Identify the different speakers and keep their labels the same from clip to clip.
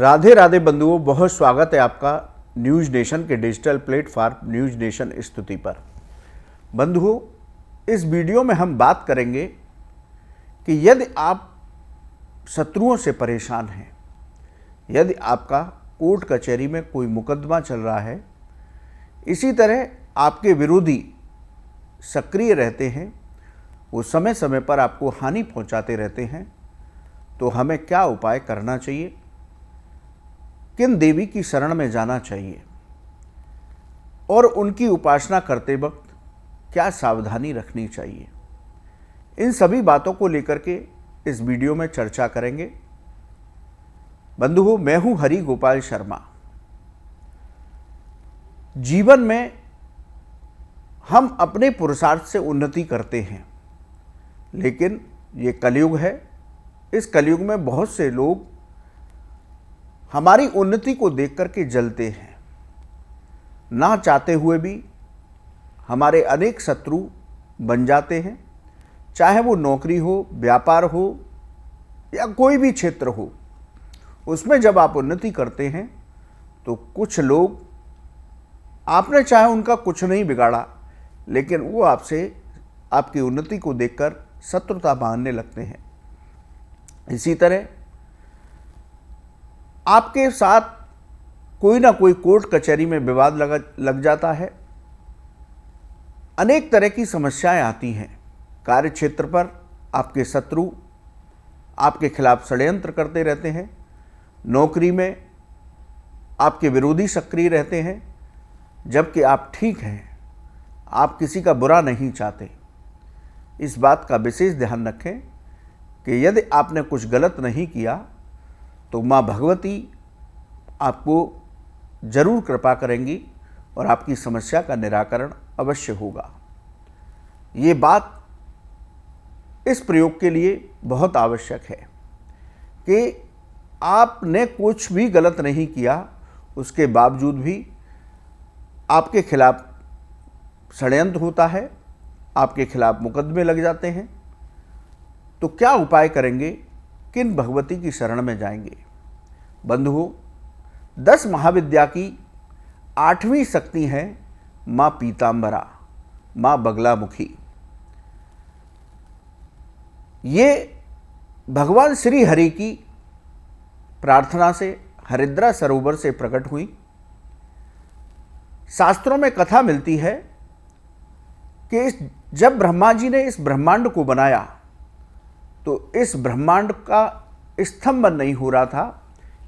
Speaker 1: राधे राधे बंधुओं, बहुत स्वागत है आपका न्यूज़ नेशन के डिजिटल प्लेटफॉर्म न्यूज़ नेशन स्तुति पर। बंधुओं, इस वीडियो में हम बात करेंगे कि यदि आप शत्रुओं से परेशान हैं, यदि आपका कोर्ट कचहरी में कोई मुकदमा चल रहा है, इसी तरह आपके विरोधी सक्रिय रहते हैं, वो समय समय पर आपको हानि पहुंचाते रहते हैं, तो हमें क्या उपाय करना चाहिए, किन देवी की शरण में जाना चाहिए और उनकी उपासना करते वक्त क्या सावधानी रखनी चाहिए, इन सभी बातों को लेकर के इस वीडियो में चर्चा करेंगे। बंधुओं, मैं हूं हरि गोपाल शर्मा। जीवन में हम अपने पुरुषार्थ से उन्नति करते हैं, लेकिन ये कलयुग है। इस कलयुग में बहुत से लोग हमारी उन्नति को देख करके जलते हैं। ना चाहते हुए भी हमारे अनेक शत्रु बन जाते हैं, चाहे वो नौकरी हो, व्यापार हो या कोई भी क्षेत्र हो। उसमें जब आप उन्नति करते हैं तो कुछ लोग, आपने चाहे उनका कुछ नहीं बिगाड़ा, लेकिन वो आपसे आपकी उन्नति को देखकर शत्रुता मानने लगते हैं। इसी तरह आपके साथ कोई ना कोई कोर्ट कचहरी में विवाद लग जाता है। अनेक तरह की समस्याएं आती हैं। कार्य क्षेत्र पर आपके शत्रु आपके खिलाफ षड्यंत्र करते रहते हैं। नौकरी में आपके विरोधी सक्रिय रहते हैं, जबकि आप ठीक हैं, आप किसी का बुरा नहीं चाहते। इस बात का विशेष ध्यान रखें कि यदि आपने कुछ गलत नहीं किया तो माँ भगवती आपको जरूर कृपा करेंगी और आपकी समस्या का निराकरण अवश्य होगा। ये बात इस प्रयोग के लिए बहुत आवश्यक है कि आपने कुछ भी गलत नहीं किया, उसके बावजूद भी आपके खिलाफ षड्यंत्र होता है, आपके खिलाफ मुकदमे लग जाते हैं। तो क्या उपाय करेंगे, किन भगवती की शरण में जाएंगे? बंधुओं, 10 महाविद्या की 8वीं शक्ति है माँ पीताम्बरा, माँ बगलामुखी। ये भगवान श्री हरि की प्रार्थना से हरिद्रा सरोवर से प्रकट हुई। शास्त्रों में कथा मिलती है कि जब ब्रह्मा जी ने इस ब्रह्मांड को बनाया तो इस ब्रह्मांड का स्तंभन नहीं हो रहा था,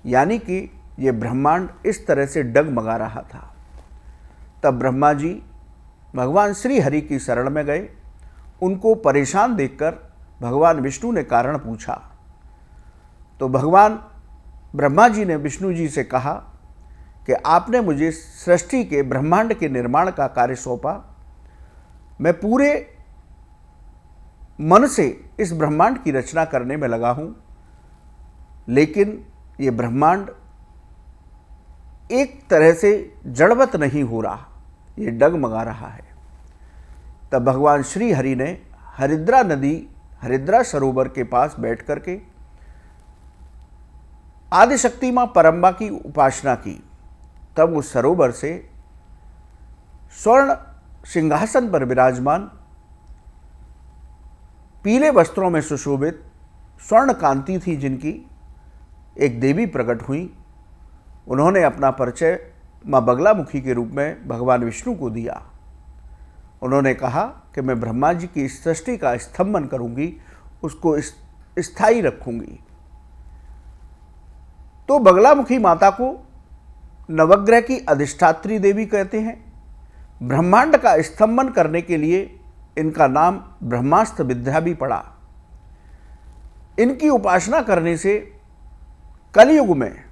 Speaker 1: यानी कि ये ब्रह्मांड इस तरह से डगमगा रहा था। तब ब्रह्मा जी भगवान श्री हरि की शरण में गए। उनको परेशान देखकर भगवान विष्णु ने कारण पूछा, तो भगवान ब्रह्मा जी ने विष्णु जी से कहा कि आपने मुझे सृष्टि के, ब्रह्मांड के निर्माण का कार्य सौंपा। मैं पूरे मन से इस ब्रह्मांड की रचना करने में लगा हूं, लेकिन ये ब्रह्मांड एक तरह से जड़वत नहीं हो रहा, ये डगमगा रहा है। तब भगवान श्री हरि ने हरिद्रा नदी, हरिद्रा सरोवर के पास बैठ करके आदिशक्ति मां परम्बा की उपासना की। तब उस सरोवर से स्वर्ण सिंहासन पर विराजमान, पीले वस्त्रों में सुशोभित, स्वर्ण कांति थी जिनकी, एक देवी प्रकट हुई। उन्होंने अपना परिचय माँ बगलामुखी के रूप में भगवान विष्णु को दिया। उन्होंने कहा कि मैं ब्रह्मा जी की इस सृष्टि का स्तंभन करूंगी, उसको स्थायी रखूंगी। तो बगलामुखी माता को नवग्रह की अधिष्ठात्री देवी कहते हैं। ब्रह्मांड का स्तंभन करने के लिए इनका नाम ब्रह्मास्त्र विद्या भी पड़ा। इनकी उपासना करने से कलयुग में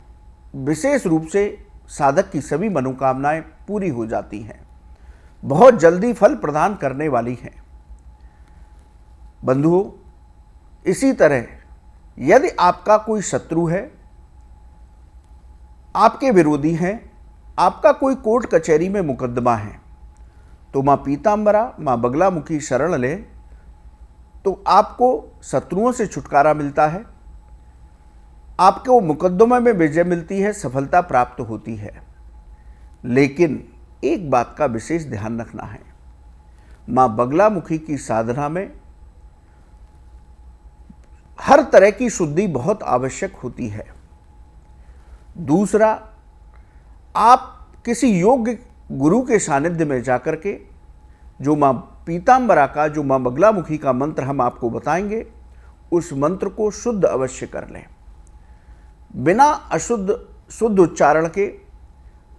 Speaker 1: विशेष रूप से साधक की सभी मनोकामनाएं पूरी हो जाती हैं, बहुत जल्दी फल प्रदान करने वाली हैं। बंधुओं, इसी तरह यदि आपका कोई शत्रु है, आपके विरोधी हैं, आपका कोई कोर्ट कचहरी में मुकदमा है, तो माँ पीताम्बरा, माँ बगलामुखी शरण लें तो आपको शत्रुओं से छुटकारा मिलता है। आपको मुकदमे में विजय मिलती है, सफलता प्राप्त होती है। लेकिन एक बात का विशेष ध्यान रखना है, माँ बगलामुखी की साधना में हर तरह की शुद्धि बहुत आवश्यक होती है। दूसरा, आप किसी योग्य गुरु के सानिध्य में जाकर के जो माँ पीताम्बरा का, जो माँ बगलामुखी का मंत्र हम आपको बताएंगे, उस मंत्र को शुद्ध अवश्य कर लें। बिना शुद्ध उच्चारण के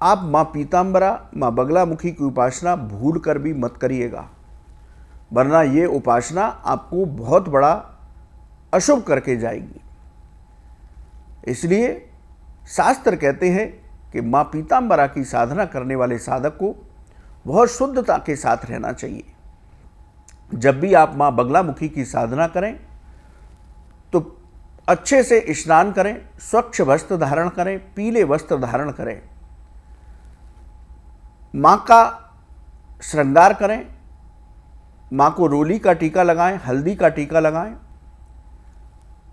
Speaker 1: आप माँ पीताम्बरा, माँ बगलामुखी की उपासना भूल कर भी मत करिएगा, वरना ये उपासना आपको बहुत बड़ा अशुभ करके जाएगी। इसलिए शास्त्र कहते हैं कि माँ पीताम्बरा की साधना करने वाले साधक को बहुत शुद्धता के साथ रहना चाहिए। जब भी आप माँ बगलामुखी की साधना करें तो अच्छे से स्नान करें, स्वच्छ वस्त्र धारण करें, पीले वस्त्र धारण करें, माँ का श्रृंगार करें, माँ को रोली का टीका लगाएं, हल्दी का टीका लगाएं,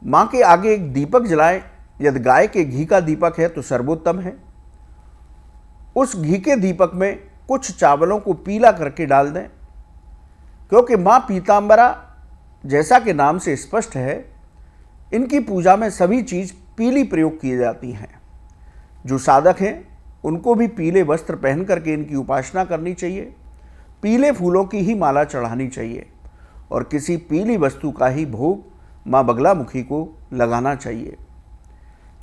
Speaker 1: माँ के आगे एक दीपक जलाएं। यदि गाय के घी का दीपक है तो सर्वोत्तम है। उस घी के दीपक में कुछ चावलों को पीला करके डाल दें, क्योंकि माँ पीताम्बरा, जैसा कि नाम से स्पष्ट है, इनकी पूजा में सभी चीज़ पीली प्रयोग की जाती हैं। जो साधक हैं उनको भी पीले वस्त्र पहन करके इनकी उपासना करनी चाहिए, पीले फूलों की ही माला चढ़ानी चाहिए और किसी पीली वस्तु का ही भोग माँ बगलामुखी को लगाना चाहिए।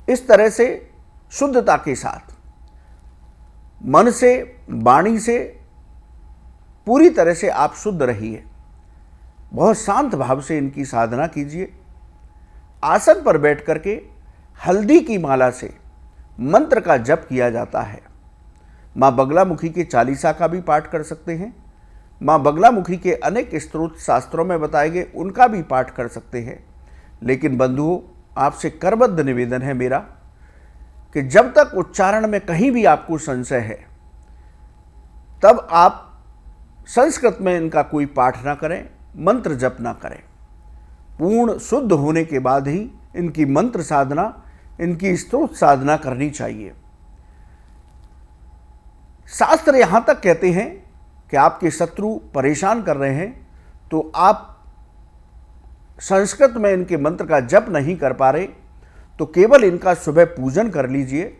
Speaker 1: इस तरह से शुद्धता के साथ, मन से, वाणी से पूरी तरह से आप शुद्ध रहिए। बहुत शांत भाव से इनकी साधना कीजिए। आसन पर बैठ करके हल्दी की माला से मंत्र का जप किया जाता है। माँ बगलामुखी के चालीसा का भी पाठ कर सकते हैं। माँ बगलामुखी के अनेक स्तोत्र शास्त्रों में बताए गए उनका भी पाठ कर सकते हैं। लेकिन बंधुओं, आपसे करबद्ध निवेदन है मेरा कि जब तक उच्चारण में कहीं भी आपको संशय है, तब आप संस्कृत में इनका कोई पाठ ना करें, मंत्र जप ना करें। पूर्ण शुद्ध होने के बाद ही इनकी मंत्र साधना, इनकी स्तोत्र साधना करनी चाहिए। शास्त्र यहाँ तक कहते हैं कि आपके शत्रु परेशान कर रहे हैं तो आप संस्कृत में इनके मंत्र का जप नहीं कर पा रहे तो केवल इनका सुबह पूजन कर लीजिए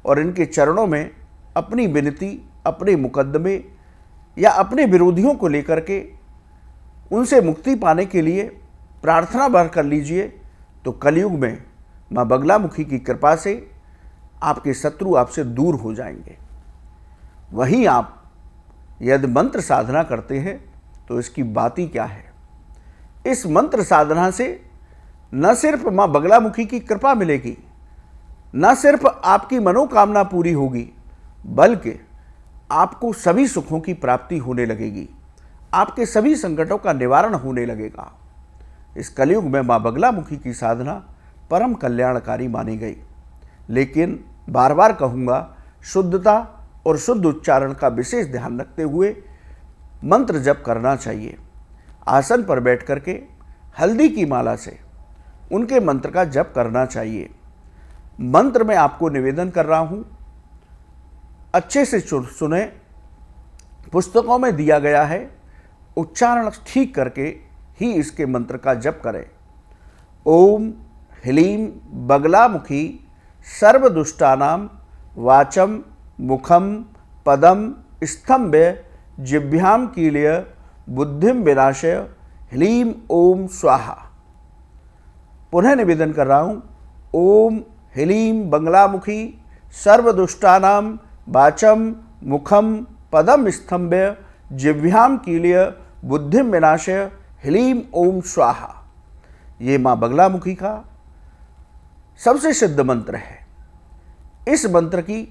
Speaker 1: और इनके चरणों में अपनी विनती, अपने मुकदमे या अपने विरोधियों को लेकर के उनसे मुक्ति पाने के लिए प्रार्थना भर कर लीजिए। तो कलयुग में माँ बगलामुखी की कृपा से आपके शत्रु आपसे दूर हो जाएंगे। वहीं आप यदि मंत्र साधना करते हैं तो इसकी बात ही क्या है। इस मंत्र साधना से न सिर्फ माँ बगलामुखी की कृपा मिलेगी, न सिर्फ आपकी मनोकामना पूरी होगी, बल्कि आपको सभी सुखों की प्राप्ति होने लगेगी, आपके सभी संकटों का निवारण होने लगेगा। इस कलयुग में माँ बगलामुखी की साधना परम कल्याणकारी मानी गई। लेकिन बार बार कहूँगा, शुद्धता और शुद्ध उच्चारण का विशेष ध्यान रखते हुए मंत्र जप करना चाहिए। आसन पर बैठ करके हल्दी की माला से उनके मंत्र का जप करना चाहिए। मंत्र में आपको निवेदन कर रहा हूँ, अच्छे से सुने। पुस्तकों में दिया गया है, उच्चारण ठीक करके ही इसके मंत्र का जप करें। ओम ह्लीं बगलामुखी सर्वदुष्टानां वाचम मुखम पदम स्तंभ्य जिह्वां कीलय बुद्धिम विनाशय ह्लीं ओम स्वाहा। पुनः निवेदन कर रहा हूँ, ओम ह्लीं बगलामुखी सर्वदुष्टानां वाचम मुखम पदम स्तंभ्य जिह्वां कीलय बुद्धिम विनाशय ह्लीं ओम स्वाहा। ये माँ बगलामुखी का सबसे सिद्ध मंत्र है। इस मंत्र की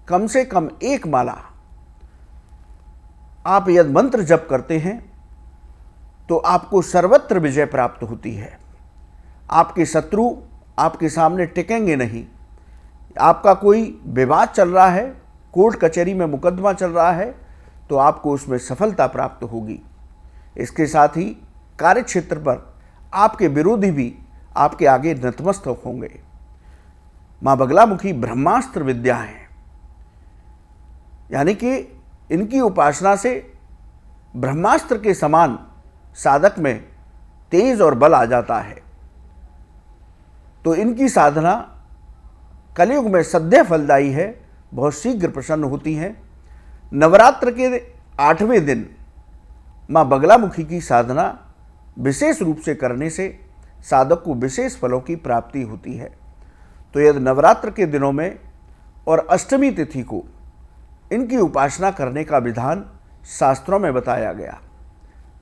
Speaker 1: कम से कम एक माला आप यदि मंत्र जप करते हैं तो आपको सर्वत्र विजय प्राप्त होती है। आपके शत्रु आपके सामने टिकेंगे नहीं। आपका कोई विवाद चल रहा है, कोर्ट कचहरी में मुकदमा चल रहा है, तो आपको उसमें सफलता प्राप्त होगी। इसके साथ ही कार्यक्षेत्र पर आपके विरोधी भी आपके आगे नतमस्तक होंगे। माँ बगलामुखी ब्रह्मास्त्र विद्या है, यानी कि इनकी उपासना से ब्रह्मास्त्र के समान साधक में तेज और बल आ जाता है। तो इनकी साधना कलयुग में सद्य फलदायी है, बहुत शीघ्र प्रसन्न होती हैं। नवरात्र के 8वें दिन माँ बगलामुखी की साधना विशेष रूप से करने से साधक को विशेष फलों की प्राप्ति होती है। तो यदि नवरात्र के दिनों में और अष्टमी तिथि को इनकी उपासना करने का विधान शास्त्रों में बताया गया।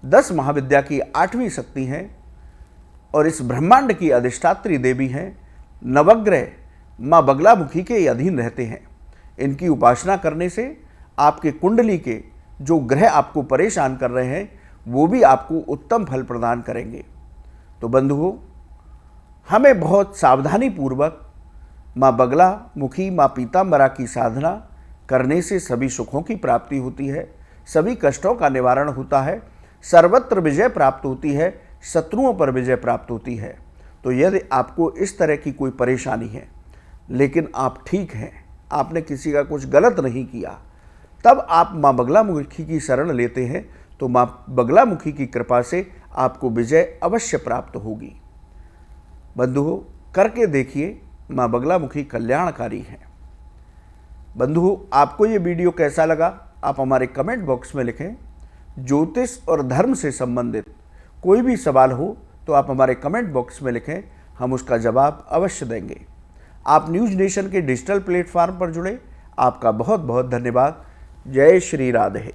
Speaker 1: 10 महाविद्या की 8वीं शक्ति हैं और इस ब्रह्मांड की अधिष्ठात्री देवी हैं। नवग्रह माँ बगलामुखी के अधीन रहते हैं। इनकी उपासना करने से आपके कुंडली के जो ग्रह आपको परेशान कर रहे हैं वो भी आपको उत्तम फल प्रदान करेंगे। तो बंधुओं, हमें बहुत सावधानी पूर्वक माँ बगलामुखी, माँ पीताम्बरा की साधना करने से सभी सुखों की प्राप्ति होती है, सभी कष्टों का निवारण होता है, सर्वत्र विजय प्राप्त होती है, शत्रुओं पर विजय प्राप्त होती है। तो यदि आपको इस तरह की कोई परेशानी है लेकिन आप ठीक हैं, आपने किसी का कुछ गलत नहीं किया, तब आप माँ बगलामुखी की शरण लेते हैं तो माँ बगलामुखी की कृपा से आपको विजय अवश्य प्राप्त होगी। बंधुओं, करके देखिए, माँ बगलामुखी कल्याणकारी है। बंधुओं, आपको ये वीडियो कैसा लगा आप हमारे कमेंट बॉक्स में लिखें। ज्योतिष और धर्म से संबंधित कोई भी सवाल हो तो आप हमारे कमेंट बॉक्स में लिखें, हम उसका जवाब अवश्य देंगे। आप न्यूज़ नेशन के डिजिटल प्लेटफॉर्म पर जुड़े, आपका बहुत बहुत धन्यवाद। जय श्री राधे।